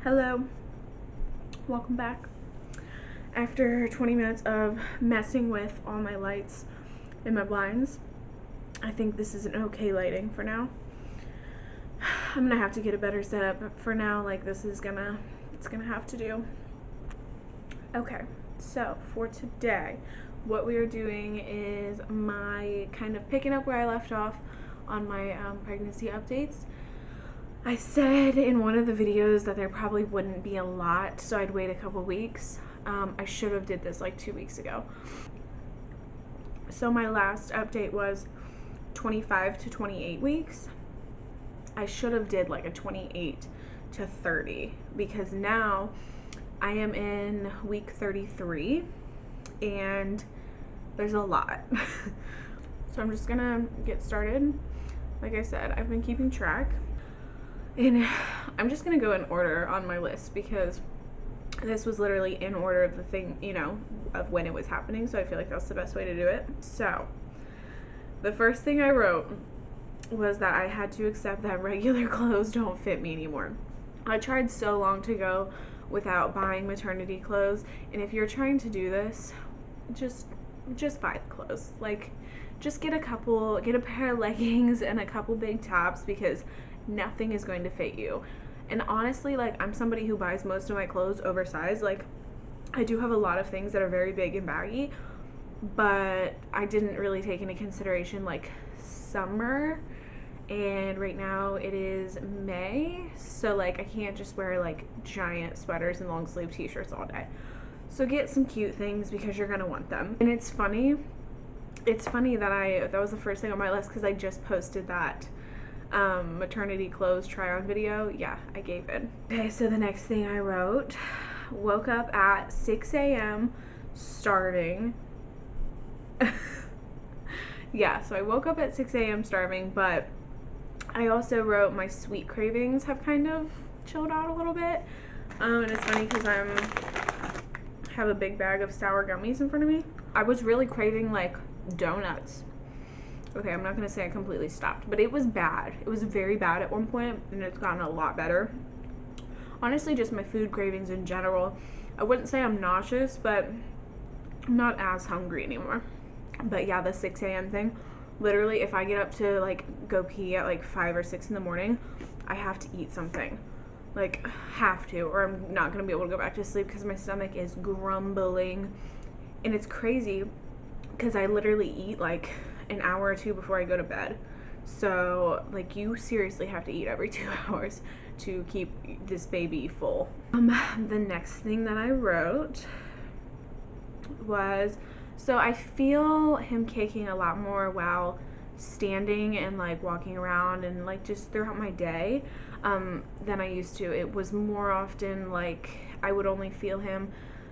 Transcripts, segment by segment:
Hello, welcome back. After 20 minutes of messing with all my lights and my blinds, I think this is an okay lighting for now. I'm gonna have to get a better setup, but for now, like, it's gonna have to do. Okay, so for today, what we are doing is my kind of picking up where I left off on my pregnancy updates. I said in one of the videos that there probably wouldn't be a lot, so I'd wait a couple weeks. I should have did this like 2 weeks ago. So my last update was 25 to 28 weeks. I should have did like a 28 to 30 because now I am in week 33 and there's a lot. So I'm just gonna get started. Like I said, I've been keeping track. And I'm just gonna go in order on my list because this was literally in order of the thing, of when it was happening. So I feel like that's the best way to do it. So the first thing I wrote was that I had to accept that regular clothes don't fit me anymore. I tried so long to go without buying maternity clothes. And if you're trying to do this, just buy the clothes. Like, just get a pair of leggings and a couple big tops because nothing is going to fit you. And honestly, like, I'm somebody who buys most of my clothes oversized. Like, I do have a lot of things that are very big and baggy, but I didn't really take into consideration like summer, and right now it is May, so like I can't just wear like giant sweaters and long sleeve t-shirts all day. So get some cute things because you're gonna want them. And it's funny that that was the first thing on my list because I just posted that maternity clothes try on video. Yeah, I gave it. Okay, so the next thing I wrote, woke up at 6 a.m. starving. Yeah, so I woke up at 6 a.m. starving, but I also wrote my sweet cravings have kind of chilled out a little bit. And it's funny because have a big bag of sour gummies in front of me. I was really craving like donuts. Okay, I'm not gonna say I completely stopped, but it was bad. It was very bad at one point, and it's gotten a lot better. Honestly, just my food cravings in general. I wouldn't say I'm nauseous, but I'm not as hungry anymore. But yeah, the 6 a.m. thing, literally, if I get up to like go pee at like 5 or 6 in the morning, I have to eat something. Like, have to, or I'm not gonna be able to go back to sleep because my stomach is grumbling. And it's crazy because I literally eat like an hour or two before I go to bed. So like, you seriously have to eat every 2 hours to keep this baby full. The next thing that I wrote was, so I feel him kicking a lot more while standing and like walking around and like just throughout my day than I used to. It was more often like I would only feel him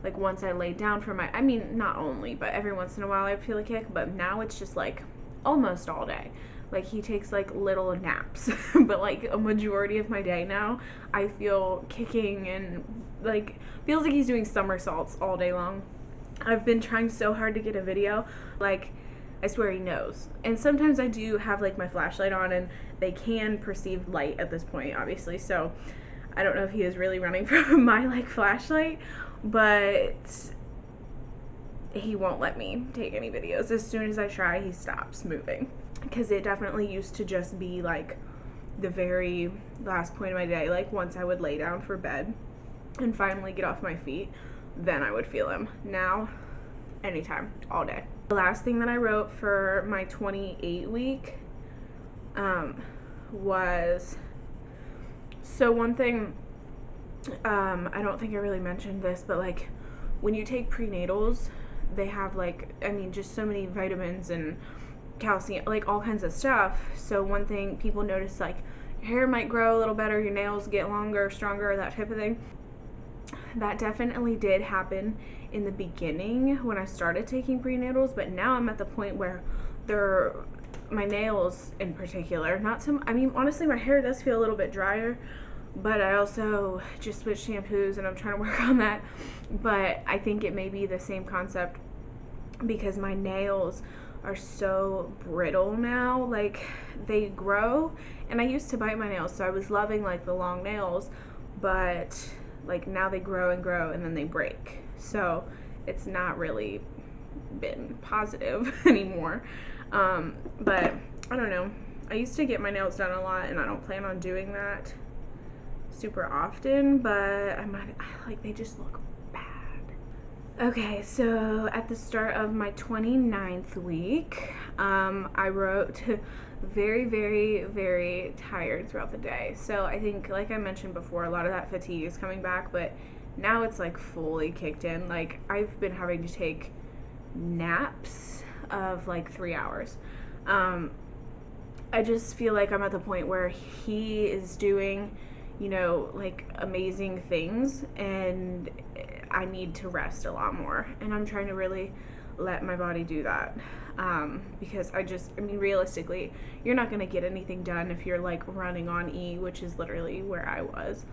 like once I laid down for not only, but every once in a while I'd feel a kick, but now it's just like almost all day. Like, he takes like little naps, but like a majority of my day now, I feel kicking and like feels like he's doing somersaults all day long. I've been trying so hard to get a video, like, I swear he knows. And sometimes I do have like my flashlight on and they can perceive light at this point, obviously, so I don't know if he is really running from my like flashlight, but he won't let me take any videos. As soon as I try, he stops moving. Because it definitely used to just be like the very last point of my day, like once I would lay down for bed and finally get off my feet, then I would feel him. Now, anytime, all day. The last thing that I wrote for my 28 week was, so one thing, I don't think I really mentioned this, but like when you take prenatals, they have like, just so many vitamins and calcium, like all kinds of stuff. So one thing people notice, like, your hair might grow a little better, your nails get longer, stronger, that type of thing. That definitely did happen in the beginning when I started taking prenatals, but now I'm at the point where my nails in particular, honestly my hair does feel a little bit drier, but I also just switched shampoos and I'm trying to work on that. But I think it may be the same concept because my nails are so brittle now. Like, they grow, and I used to bite my nails, so I was loving like the long nails, but like now they grow and grow and then they break. So it's not really been positive anymore. But I don't know. I used to get my nails done a lot, and I don't plan on doing that super often, but like they just look bad. Okay, so at the start of my 29th week, I wrote very, very, very tired throughout the day. So I think, like I mentioned before, a lot of that fatigue is coming back, but now it's like fully kicked in. Like I've been having to take naps of like 3 hours. I just feel like I'm at the point where he is doing, you know, like amazing things, and I need to rest a lot more. And I'm trying to really let my body do that. Because I mean, realistically, you're not going to get anything done if you're like running on E, which is literally where I was.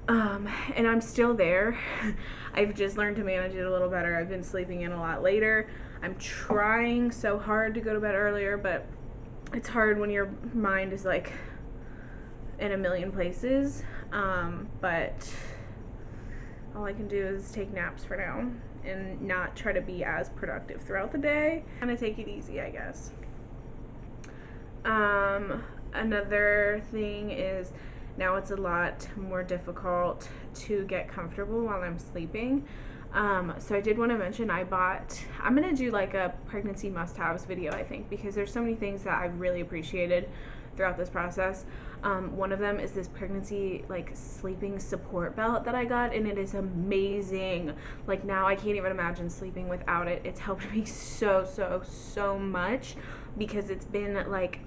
And I'm still there. I've just learned to manage it a little better. I've been sleeping in a lot later. I'm trying so hard to go to bed earlier, but it's hard when your mind is like in a million places. But all I can do is take naps for now and not try to be as productive throughout the day. Kind of take it easy, I guess. Another thing is now it's a lot more difficult to get comfortable while I'm sleeping. So I did want to mention I'm going to do like a pregnancy must-haves video, I think, because there's so many things that I've really appreciated throughout this process. One of them is this pregnancy like sleeping support belt that I got, and it is amazing. Like now I can't even imagine sleeping without it. It's helped me so much, because it's been like,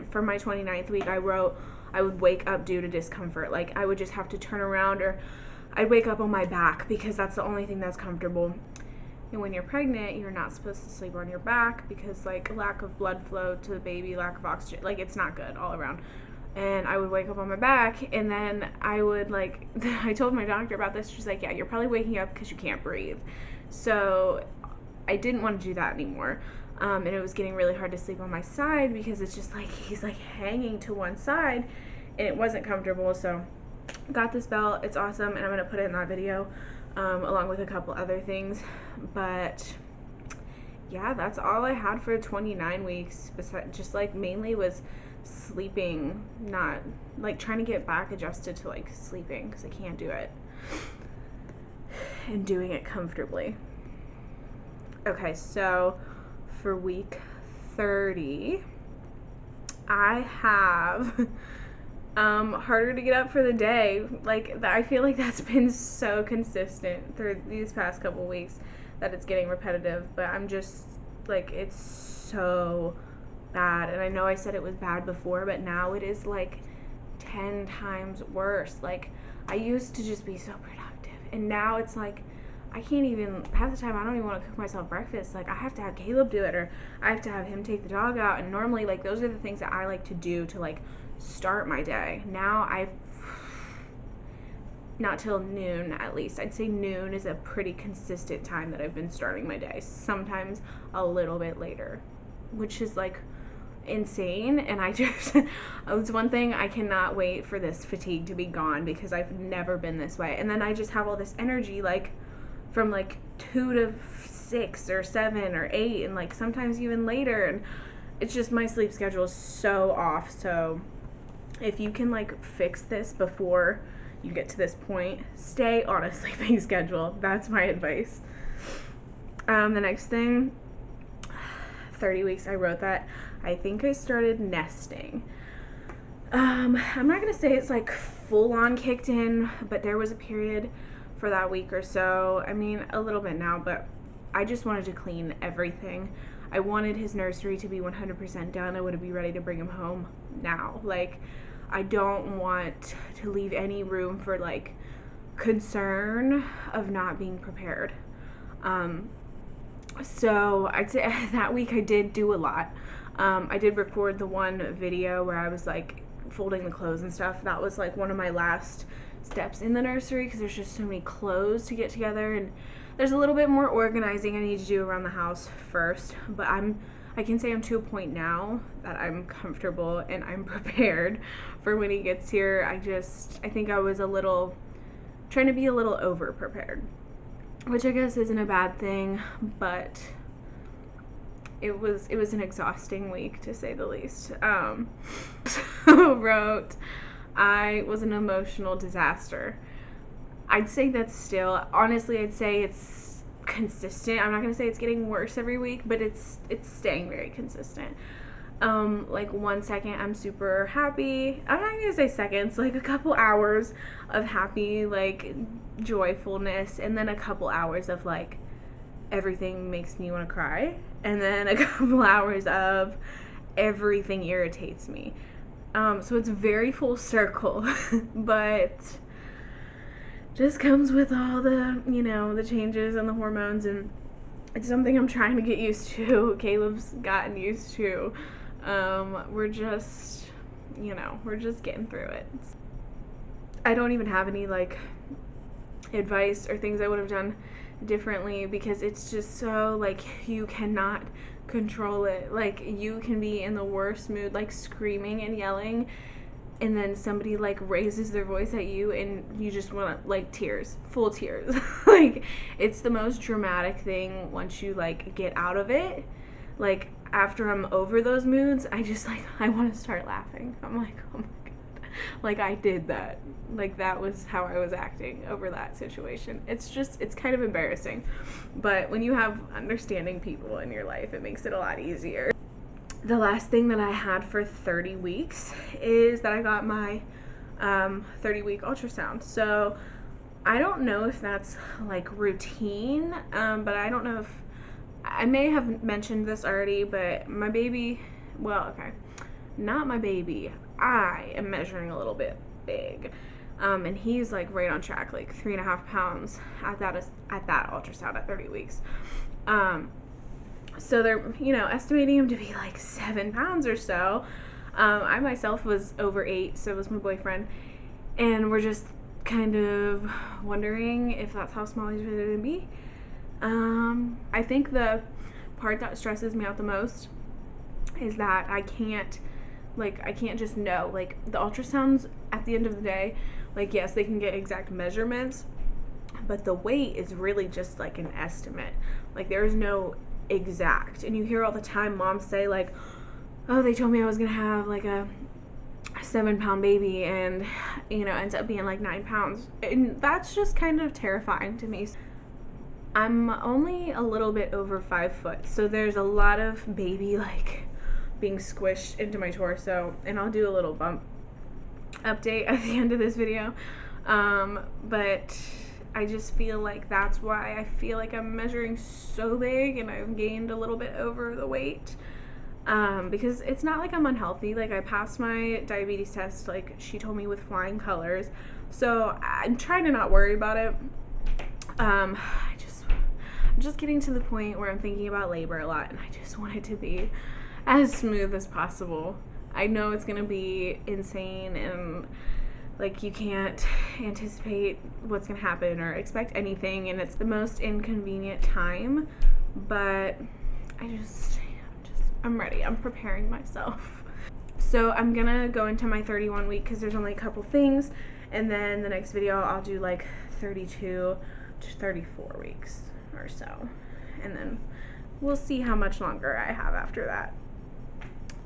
for my 29th week, I wrote I would wake up due to discomfort. Like I would just have to turn around, or I'd wake up on my back, because that's the only thing that's comfortable. And when you're pregnant, you're not supposed to sleep on your back, because like lack of blood flow to the baby, lack of oxygen, like it's not good all around. And I would wake up on my back, and then I would like, I told my doctor about this. She's like, yeah, you're probably waking up because you can't breathe. So I didn't want to do that anymore. And it was getting really hard to sleep on my side, because it's just like he's like hanging to one side, and it wasn't comfortable. So got this belt. It's awesome, and I'm gonna put it in that video along with a couple other things. But yeah, that's all I had for 29 weeks. Besides, just like mainly was sleeping, not like trying to get back adjusted to like sleeping, because I can't do it, and doing it comfortably. Okay, so for week 30, I have harder to get up for the day. Like I feel like that's been so consistent through these past couple weeks that it's getting repetitive, but I'm just like, it's so bad. And I know I said it was bad before, but now it is like 10 times worse. Like I used to just be so productive, and now it's like I can't even, half the time I don't even want to cook myself breakfast. Like I have to have Caleb do it, or I have to have him take the dog out. And normally like those are the things that I like to do to like start my day. Now not till noon, at least. I'd say noon is a pretty consistent time that I've been starting my day. Sometimes a little bit later, which is like insane. And I just, it's one thing, I cannot wait for this fatigue to be gone, because I've never been this way. And then I just have all this energy like from like 2 to 6 or 7 or 8, and like sometimes even later. And it's just, my sleep schedule is so off. So if you can like fix this before you get to this point, stay on a sleeping schedule. That's my advice. The next thing, 30 weeks, I wrote that I think I started nesting. I'm not gonna say it's like full on kicked in, but there was a period for that week or so. I mean, a little bit now, but I just wanted to clean everything. I wanted his nursery to be 100% done. I would be ready to bring him home now. Like, I don't want to leave any room for like concern of not being prepared. So I'd say that week I did do a lot. I did record the one video where I was like folding the clothes and stuff. That was like one of my last steps in the nursery, because there's just so many clothes to get together, and there's a little bit more organizing I need to do around the house first. But I'm I can say I'm to a point now that I'm comfortable and I'm prepared for when he gets here. I think I was trying to be a little over prepared, which I guess isn't a bad thing, but it was an exhausting week, to say the least. So wrote, I was an emotional disaster. I'd say that's still, honestly, I'd say it's consistent. I'm not going to say it's getting worse every week, but it's staying very consistent. Like 1 second I'm super happy. I'm not going to say seconds, like a couple hours of happy, like joyfulness, and then a couple hours of like everything makes me want to cry, and then a couple hours of everything irritates me. So it's very full circle, but just comes with all the, the changes and the hormones, and it's something I'm trying to get used to. Caleb's gotten used to. We're just getting through it. I don't even have any like advice or things I would have done differently, because it's just so like you cannot control it. Like you can be in the worst mood, like screaming and yelling, and then somebody like raises their voice at you and you just want like tears, full tears. Like it's the most dramatic thing once you like get out of it. Like after I'm over those moods, I want to start laughing. I'm like, oh my god, like I did that. Like that was how I was acting over that situation. It's kind of embarrassing, but when you have understanding people in your life, it makes it a lot easier. The last thing that I had for 30 weeks is that I got my 30-week ultrasound. So I don't know if that's like routine, but I don't know if I may have mentioned this already, but my baby, not my baby, I am measuring a little bit big, and he's like right on track, like 3.5 pounds at that ultrasound at 30 weeks. So they're, estimating him to be like 7 pounds or so. I myself was over 8, so was my boyfriend, and we're just kind of wondering if that's how small he's really gonna be. I think the part that stresses me out the most is that I can't just know. Like the ultrasounds at the end of the day, like yes, they can get exact measurements, but the weight is really just like an estimate. Like there's no exact. And you hear all the time moms say like, oh, they told me I was gonna have like a 7-pound baby, and ends up being like 9 pounds, and that's just kind of terrifying to me. I'm only a little bit over 5 foot, so there's a lot of baby like being squished into my torso, and I'll do a little bump update at the end of this video, but I just feel like that's why I feel like I'm measuring so big and I've gained a little bit over the weight, because it's not like I'm unhealthy. Like I passed my diabetes test, like she told me, with flying colors, so I'm trying to not worry about it. I'm just getting to the point where I'm thinking about labor a lot, and I just want it to be as smooth as possible. I know it's gonna be insane, and like you can't anticipate what's gonna happen or expect anything, and it's the most inconvenient time, but I'm ready. I'm preparing myself. So I'm gonna go into my 31 week because there's only a couple things, and then the next video I'll do like 32 to 34 weeks or so, and then we'll see how much longer I have after that.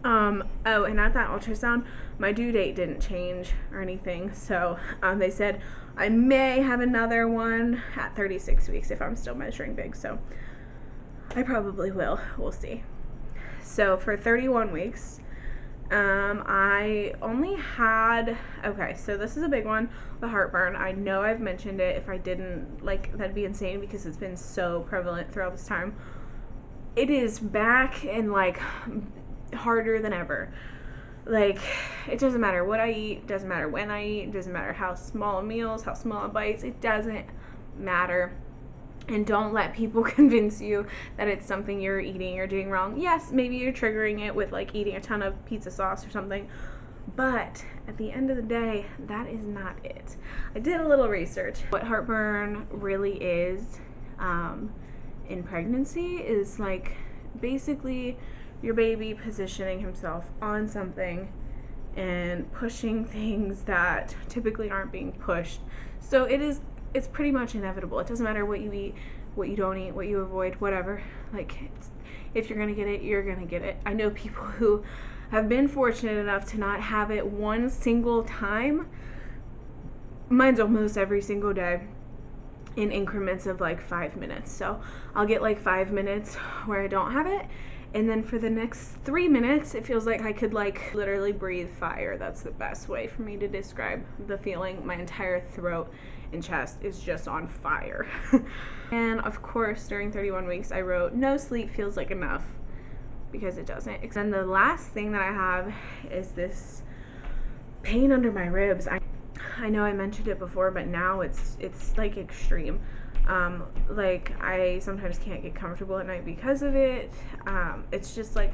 Oh, and at that ultrasound, my due date didn't change or anything, so they said I may have another one at 36 weeks if I'm still measuring big, so I probably will. We'll see. So for 31 weeks, I only had, okay, so this is a big one, the heartburn. I know I've mentioned it. If I didn't, like, that'd be insane because it's been so prevalent throughout this time. It is back and like harder than ever. Like it doesn't matter what I eat, doesn't matter when I eat, doesn't matter how small meals, how small bites, it doesn't matter. And don't let people convince you that it's something you're eating or doing wrong. Yes, maybe you're triggering it with like eating a ton of pizza sauce or something, but at the end of the day, that is not it. I did a little research. What heartburn really is in pregnancy is like basically your baby positioning himself on something and pushing things that typically aren't being pushed. So it's pretty much inevitable. It doesn't matter what you eat, what you don't eat, what you avoid, whatever. Like, if you're gonna get it, you're gonna get it. I know people who have been fortunate enough to not have it one single time. Mine's almost every single day in increments of like 5 minutes. So I'll get like 5 minutes where I don't have it, and then for the next 3 minutes it feels like I could like literally breathe fire. That's the best way for me to describe the feeling. My entire throat and chest is just on fire. And of course during 31 weeks I wrote, no sleep feels like enough, because it doesn't. And the last thing that I have is this pain under my ribs. I know I mentioned it before, but now it's like extreme. Like, I sometimes can't get comfortable at night because of it. It's just like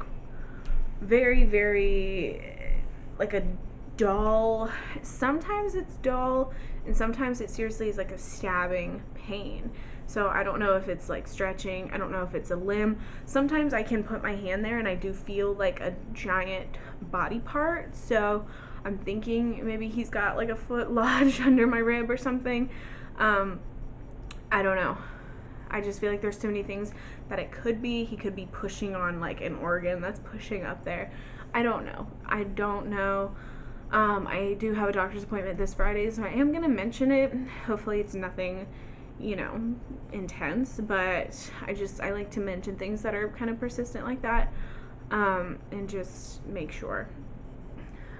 very, very like a dull. Sometimes it's dull, and sometimes it seriously is like a stabbing pain. So I don't know if it's like stretching. I don't know if it's a limb. Sometimes I can put my hand there and I do feel like a giant body part. So I'm thinking maybe he's got like a foot lodged under my rib or something. I don't know. I just feel like there's so many things that it could be. He could be pushing on like an organ that's pushing up there. I don't know. I do have a doctor's appointment this Friday, so I am going to mention it. Hopefully it's nothing, intense, but I like to mention things that are kind of persistent like that, and just make sure.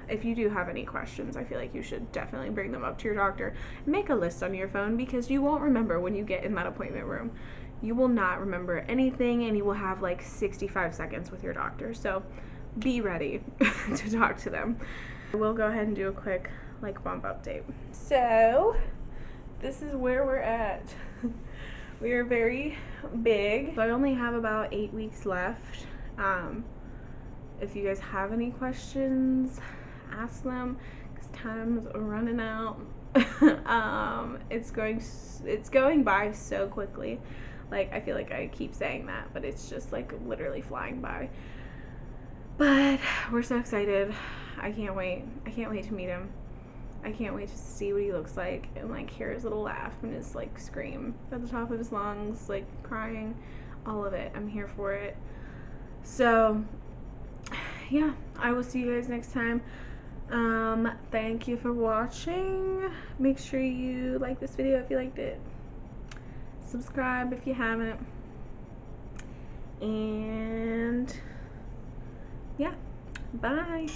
If you do have any questions, I feel like you should definitely bring them up to your doctor. Make a list on your phone, because you won't remember when you get in that appointment room. You will not remember anything, and you will have like 65 seconds with your doctor. So be ready to talk to them. We'll go ahead and do a quick like bump update. So this is where we're at. We are very big. So I only have about 8 weeks left. If you guys have any questions, ask them, because time's running out. It's going by so quickly. Like, I feel like I keep saying that, but it's just like literally flying by. But we're so excited. I can't wait to meet him. I can't wait to see what he looks like and like hear his little laugh and his like scream at the top of his lungs, like crying, all of it. I'm here for it. So yeah, I will see you guys next time. Thank you for watching. Make sure you like this video if you liked it. Subscribe if you haven't. And yeah, bye.